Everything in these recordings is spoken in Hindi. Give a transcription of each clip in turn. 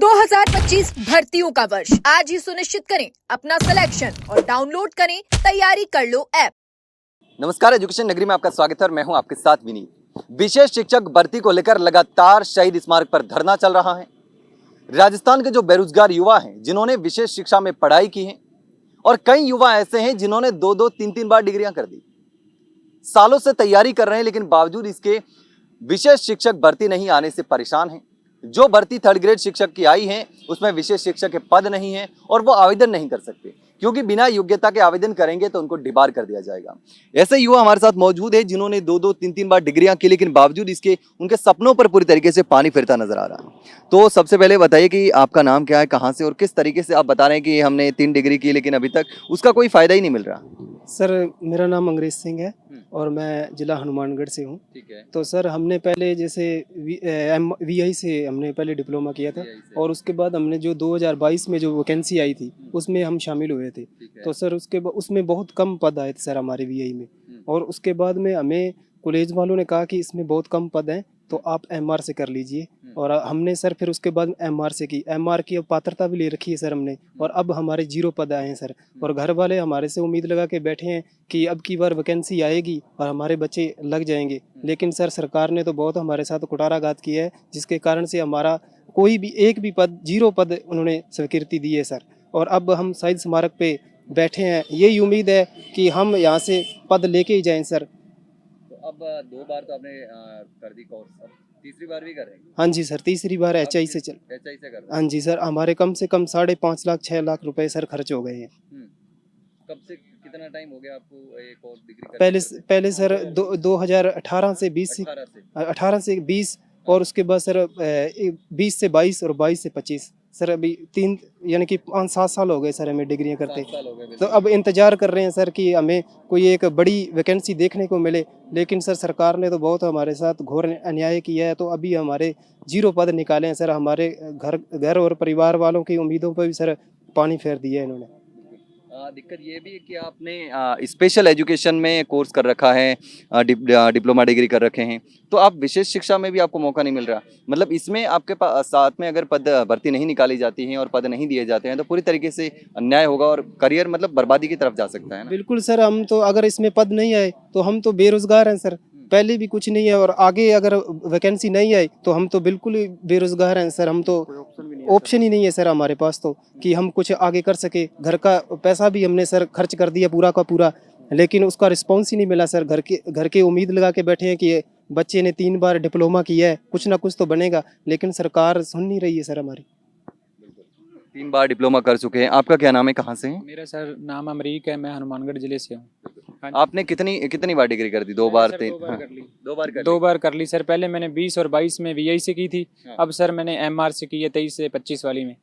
2025 भर्तियों का वर्ष आज ही सुनिश्चित करें अपना सिलेक्शन और डाउनलोड करें तैयारी कर लो ऐप। नमस्कार, एजुकेशन नगरी में आपका स्वागत है और मैं हूं आपके साथ विनीत। विशेष शिक्षक भर्ती को लेकर लगातार शहीद स्मारक पर धरना चल रहा है। राजस्थान के जो बेरोजगार युवा हैं जिन्होंने विशेष शिक्षा में पढ़ाई की है और कई युवा ऐसे हैं जिन्होंने दो तीन तीन बार डिग्रियां कर दी, सालों से तैयारी कर रहे हैं, लेकिन बावजूद इसके विशेष शिक्षक भर्ती नहीं आने से परेशान हैं। जो भर्ती थर्ड ग्रेड शिक्षक की आई है उसमें विशेष शिक्षक के पद नहीं है और वो आवेदन नहीं कर सकते क्योंकि बिना योग्यता के आवेदन करेंगे तो उनको डिबार कर दिया जाएगा। ऐसे युवा हमारे साथ मौजूद है जिन्होंने दो तीन तीन बार डिग्रियां की, लेकिन बावजूद इसके उनके सपनों पर पूरी तरीके से पानी फिरता नजर आ रहा है। तो सबसे पहले बताइए कि आपका नाम क्या है, कहाँ से और किस तरीके से आप बता रहे हैं कि हमने 3 डिग्री की लेकिन अभी तक उसका कोई फायदा ही नहीं मिल रहा। सर, मेरा नाम अंग्रेज सिंह है और मैं जिला हनुमानगढ़ से हूँ। ठीक है। तो सर, हमने पहले जैसे VI से हमने पहले डिप्लोमा किया था और उसके बाद हमने जो 2022 में जो वैकेंसी आई थी उसमें हम शामिल हुए थे। तो सर उसमें बहुत कम पद आए थे सर हमारे VI में, और उसके बाद में हमें कॉलेज वालों ने कहा कि इसमें बहुत कम पद हैं तो आप MR से कर लीजिए, और हमने सर फिर उसके बाद MR से की। MR की अब पात्रता भी ले रखी है सर हमने, और अब हमारे 0 पद आए हैं सर। और घर वाले हमारे से उम्मीद लगा के बैठे हैं कि अब की बार वैकेंसी आएगी और हमारे बच्चे लग जाएंगे, लेकिन सर सरकार ने तो बहुत हमारे साथ कुठाराघात किया है, जिसके कारण से हमारा कोई भी एक भी पद 0 पद उन्होंने स्वीकृति दी है सर। और अब हम शहीद स्मारक पे बैठे हैं, यही उम्मीद है कि हम यहाँ से पद लेके ही जाएं सर। अब 2 बार तो आपने कर दी कोर्स, अब तीसरी बार भी करेंगे? हाँ जी सर, तीसरी बार HI से कर रहे। हाँ जी सर, हमारे कम से कम 5.5 लाख 6 लाख रुपए सर खर्च हो गए हैं। कब से कितना टाइम हो गया आपको एक और डिग्री पहले सर 2018 से 20 18 से 20 और उसके बाद सर 20 से 22 और 22 से 25 सर, अभी 3 यानी कि 5-7 साल हो गए सर हमें डिग्रियां करते। तो अब इंतजार कर रहे हैं सर कि हमें कोई एक बड़ी वैकेंसी देखने को मिले, लेकिन सर सरकार ने तो बहुत हमारे साथ घोर अन्याय किया है। तो अभी हमारे 0 पद निकाले हैं सर, हमारे घर और परिवार वालों की उम्मीदों पर भी सर पानी फेर दिया है इन्होंने। दिक्कत ये भी है कि आपने स्पेशल एजुकेशन में कोर्स कर रखा है, डिप्लोमा डिग्री कर रखे हैं, तो आप विशेष शिक्षा में भी आपको मौका नहीं मिल रहा। मतलब इसमें आपके पास साथ में अगर पद भर्ती नहीं निकाली जाती है और पद नहीं दिए जाते हैं तो पूरी तरीके से अन्याय होगा और करियर मतलब बर्बादी की तरफ जा सकता है ना? बिल्कुल सर, हम तो अगर इसमें पद नहीं आए तो हम तो बेरोजगार हैं सर, पहले भी कुछ नहीं है और आगे अगर वैकेंसी नहीं आई तो हम तो बिल्कुल ही बेरोजगार हैं सर। हम तो ऑप्शन ही नहीं है सर हमारे पास तो कि हम कुछ आगे कर सके। घर का पैसा भी हमने सर खर्च कर दिया पूरा का पूरा, लेकिन उसका रिस्पॉन्स ही नहीं मिला सर। घर के उम्मीद लगा के बैठे हैं कि बच्चे ने 3 बार डिप्लोमा किया है, कुछ ना कुछ तो बनेगा, लेकिन सरकार सुन नहीं रही है सर हमारी। 3 बार डिप्लोमा कर चुके हैं। आपका क्या नाम है, कहाँ से हैं? मेरा सर नाम अमरीक है, मैं हनुमानगढ़ जिले से हूँ। आपने कितनी बार डिग्री कर दी? 2 बार, 3? 2 बार कर ली। 2 बार कर ली सर। पहले मैंने 20 और 22 में VI से की थी। अब सर मैंने MR से की है 23 से 25 वाली में।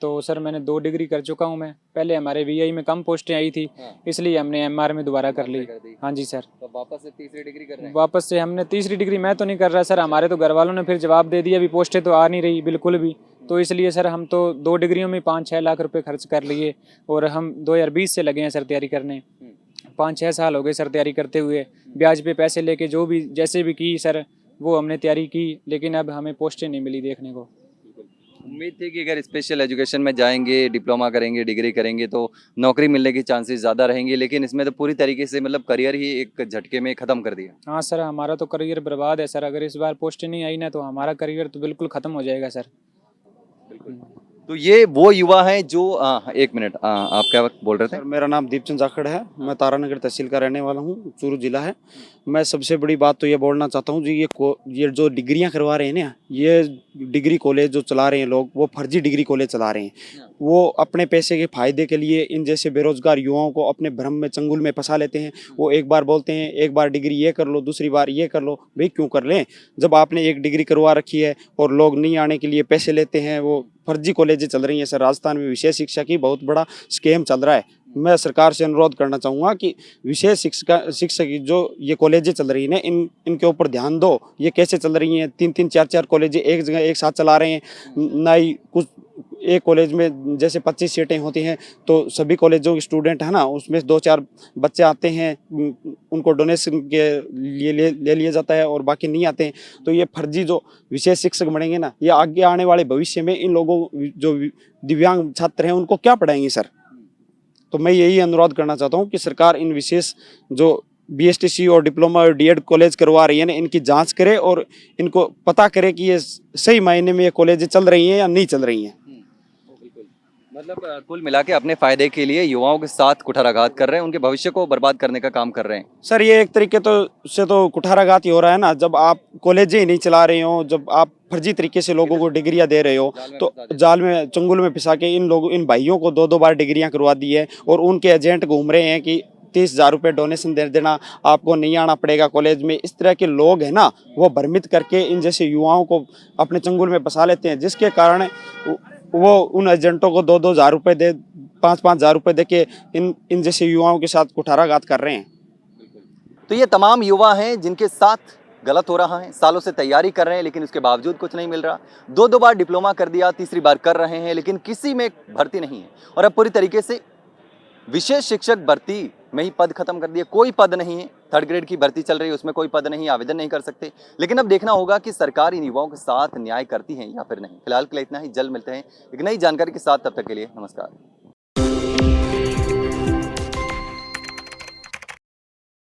तो सर मैंने 2 डिग्री कर चुका हूँ मैं। पहले हमारे VI में कम पोस्टें आई थी, इसलिए हमने MR में दोबारा कर ली। हाँ जी सर। तो वापस से तीसरी डिग्री कर रहे हैं? वापस से हमने तीसरी डिग्री मैं तो नहीं कर रहा सर, हमारे तो घर वालों ने फिर जवाब दे दिया, अभी पोस्टें तो आ नहीं रही बिल्कुल भी। तो इसलिए सर हम तो 2 डिग्रियों में 5-6 लाख रुपए खर्च कर लिए और हम 2020 से लगे हैं सर तैयारी करने। 5-6 साल हो गए सर तैयारी करते हुए, ब्याज पे पैसे लेके जो भी जैसे भी की सर वो हमने तैयारी की, लेकिन अब हमें पोस्टें नहीं मिली देखने को। उम्मीद थी कि अगर स्पेशल एजुकेशन में जाएंगे, डिप्लोमा करेंगे, डिग्री करेंगे तो नौकरी मिलने की चांसेस ज़्यादा रहेंगे, लेकिन इसमें तो पूरी तरीके से मतलब करियर ही एक झटके में ख़त्म कर दिया। हाँ सर, हमारा तो करियर बर्बाद है सर। अगर इस बार पोस्टें नहीं आई ना तो हमारा करियर तो बिल्कुल ख़त्म हो जाएगा सर। बिल्कुल। तो ये वो युवा हैं जो 1 मिनट, आप क्या बोल रहे थे? सर, मेरा नाम दीपचंद जाखड़ है, मैं तारानगर तहसील का रहने वाला हूँ, चूरू जिला है। मैं सबसे बड़ी बात तो ये बोलना चाहता हूँ जी, ये जो डिग्रियां करवा रहे हैं ना, ये डिग्री कॉलेज जो चला रहे हैं लोग, वो फर्जी डिग्री कॉलेज चला रहे हैं। वो अपने पैसे के फायदे के लिए इन जैसे बेरोजगार युवाओं को अपने भ्रम में, चंगुल में फंसा लेते हैं। वो एक बार बोलते हैं, एक बार डिग्री ये कर लो, दूसरी बार ये कर लो। भाई क्यों कर लें, जब आपने एक डिग्री करवा रखी है और लोग नहीं आने के लिए पैसे लेते हैं। वो फर्जी कॉलेजें चल रही हैं सर राजस्थान में, विशेष शिक्षा की बहुत बड़ा स्कैम चल रहा है। मैं सरकार से अनुरोध करना चाहूँगा कि विशेष शिक्षक जो ये कॉलेजें चल रही हैं इनके ऊपर ध्यान दो। ये कैसे चल रही हैं, 3-3 4-4 कॉलेजें एक जगह एक साथ चला रहे हैं। ना ही कुछ एक कॉलेज में जैसे 25 सीटें होती हैं तो सभी कॉलेजों के स्टूडेंट है ना, उसमें 2-4 बच्चे आते हैं, उनको डोनेशन के लिए ले लिया जाता है और बाकी नहीं आते हैं। तो ये फर्जी जो विशेष शिक्षक बनेंगे ना, ये आगे आने वाले भविष्य में इन लोगों जो दिव्यांग छात्र हैं उनको क्या पढ़ाएंगे सर। तो मैं यही अनुरोध करना चाहता हूँ कि सरकार इन विशेष जो BSTC और डिप्लोमा और DED कॉलेज करवा रही है ना, इनकी जांच करे और इनको पता करे कि ये सही मायने में ये कॉलेज चल रही हैं या नहीं चल रही हैं। मतलब कुल मिला के अपने फायदे के लिए युवाओं के साथ कुठाराघात कर रहे हैं, उनके भविष्य को बर्बाद करने का काम कर रहे हैं। सर ये एक तरीके से तो कुठाराघात ही हो रहा है ना, जब आप कॉलेज ही नहीं चला रहे हो, जब आप फर्जी तरीके से लोगों को डिग्रियां दे रहे हो, तो जाल में चंगुल में पिसा के इन भाइयों को 2-2 बार डिग्रियां करवा दी है और उनके एजेंट घूम रहे हैं कि 30,000 रुपये डोनेशन दे देना, आपको नहीं आना पड़ेगा कॉलेज में। इस तरह के लोग हैं ना, वो भ्रमित करके इन जैसे युवाओं को अपने चंगुल में फंसा लेते हैं, जिसके कारण वो उन एजेंटों को 2-2 हज़ार रुपये 5-5 हज़ार रुपये दे के इन जैसे युवाओं के साथ कुठाराघात कर रहे हैं। तो ये तमाम युवा हैं जिनके साथ गलत हो रहा है, सालों से तैयारी कर रहे हैं लेकिन उसके बावजूद कुछ नहीं मिल रहा। 2-2 बार डिप्लोमा कर दिया, तीसरी बार कर रहे हैं लेकिन किसी में भर्ती नहीं है और अब पूरी तरीके से विशेष शिक्षक भर्ती में ही पद खत्म कर दिए। कोई पद नहीं है, 3rd ग्रेड की भर्ती चल रही है, उसमें कोई पद नहीं, आवेदन नहीं कर सकते। लेकिन अब देखना होगा कि सरकार इन युवाओं के साथ न्याय करती है या फिर नहीं। फिलहाल के लिए इतना ही, जल्द मिलते हैं एक नई जानकारी के साथ, तब तक के लिए नमस्कार।